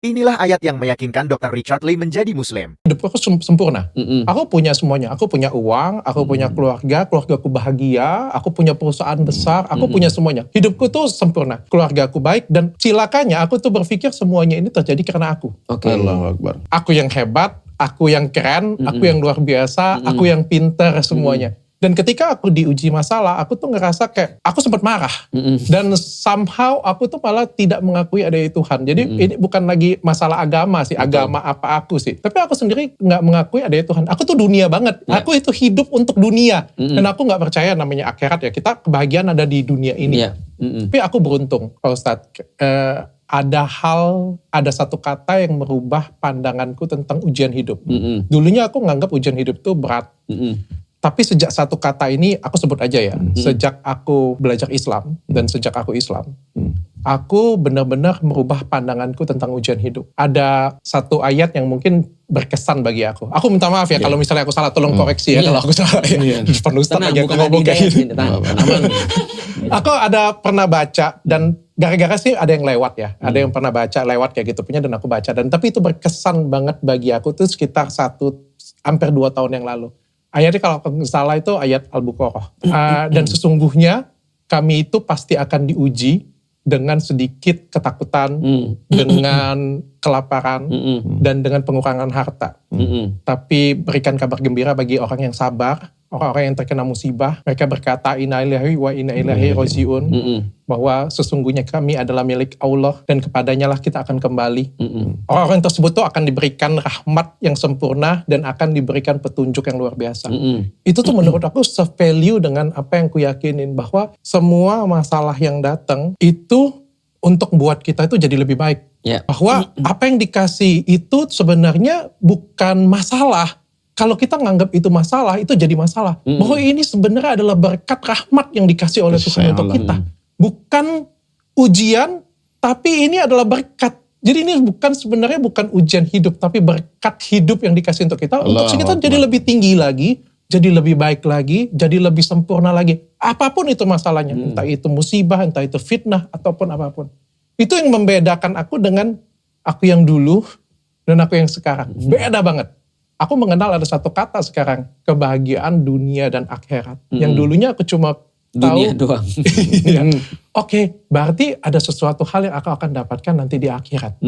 Inilah ayat yang meyakinkan Dr. Richard Lee menjadi Muslim. Hidupku sempurna. Aku punya semuanya. Aku punya uang, aku punya keluargaku bahagia, aku punya perusahaan besar, aku punya semuanya. Hidupku tuh sempurna. Keluargaku baik, dan cilakanya aku tuh berpikir semuanya ini terjadi karena aku. Allahu Akbar. Aku yang hebat, aku yang keren, aku yang luar biasa, aku yang pinter semuanya. Dan ketika aku diuji masalah, aku tuh ngerasa kayak, aku sempat marah. Dan somehow aku tuh malah tidak mengakui adanya Tuhan. Jadi ini bukan lagi masalah agama sih, agama apa aku sih. Tapi aku sendiri gak mengakui adanya Tuhan. Aku tuh dunia banget. Aku itu hidup untuk dunia. Dan aku gak percaya namanya akhirat ya. Kita kebahagiaan ada di dunia ini. Tapi aku beruntung, Pak Ustadz. Ada satu kata yang merubah pandanganku tentang ujian hidup. Dulunya aku nganggap ujian hidup itu berat. Tapi sejak satu kata ini, aku sebut aja ya, sejak aku belajar Islam, dan sejak aku Islam, aku benar-benar merubah pandanganku tentang ujian hidup. Ada satu ayat yang mungkin berkesan bagi aku. Aku minta maaf ya, kalau misalnya aku salah, tolong koreksi ya, kalau aku salah ya. Depan Ustadz aja aku ngomong kayak gini. Aku ada pernah baca, dan gara-gara sih ada yang lewat ya, ada yang pernah baca lewat kayak gitu punya, dan aku baca. Dan tapi itu berkesan banget bagi aku tuh sekitar hampir 2 tahun yang lalu. Ayatnya kalau aku salah itu ayat Al-Baqarah. Dan sesungguhnya kami itu pasti akan diuji dengan sedikit ketakutan, dengan kelaparan, dan dengan pengurangan harta. Tapi berikan kabar gembira bagi orang yang sabar, orang-orang yang terkena musibah. Mereka berkata, inna lillahi wa inna ilaihi raji'un. Bahwa sesungguhnya kami adalah milik Allah, dan kepadanya lah kita akan kembali. Orang-orang tersebut tuh akan diberikan rahmat yang sempurna, dan akan diberikan petunjuk yang luar biasa. Itu tuh menurut aku se-value dengan apa yang ku yakinin, bahwa semua masalah yang datang itu untuk buat kita itu jadi lebih baik. Bahwa apa yang dikasih itu sebenarnya bukan masalah. Kalau kita nganggap itu masalah, itu jadi masalah. Bahwa ini sebenarnya adalah berkat rahmat yang dikasih oleh Tuhan untuk kita. Bukan ujian, tapi ini adalah berkat. Jadi ini sebenarnya bukan ujian hidup, tapi berkat hidup yang dikasih untuk kita. Untuk kita jadi lebih tinggi lagi, jadi lebih baik lagi, jadi lebih sempurna lagi. Apapun itu masalahnya, entah itu musibah, entah itu fitnah, ataupun apapun. Itu yang membedakan aku dengan aku yang dulu, dan aku yang sekarang. Beda banget. Aku mengenal ada satu kata sekarang, kebahagiaan dunia dan akhirat. Yang dulunya aku cuma dunia tahu, doang. Oke, berarti ada sesuatu hal yang aku akan dapatkan nanti di akhirat.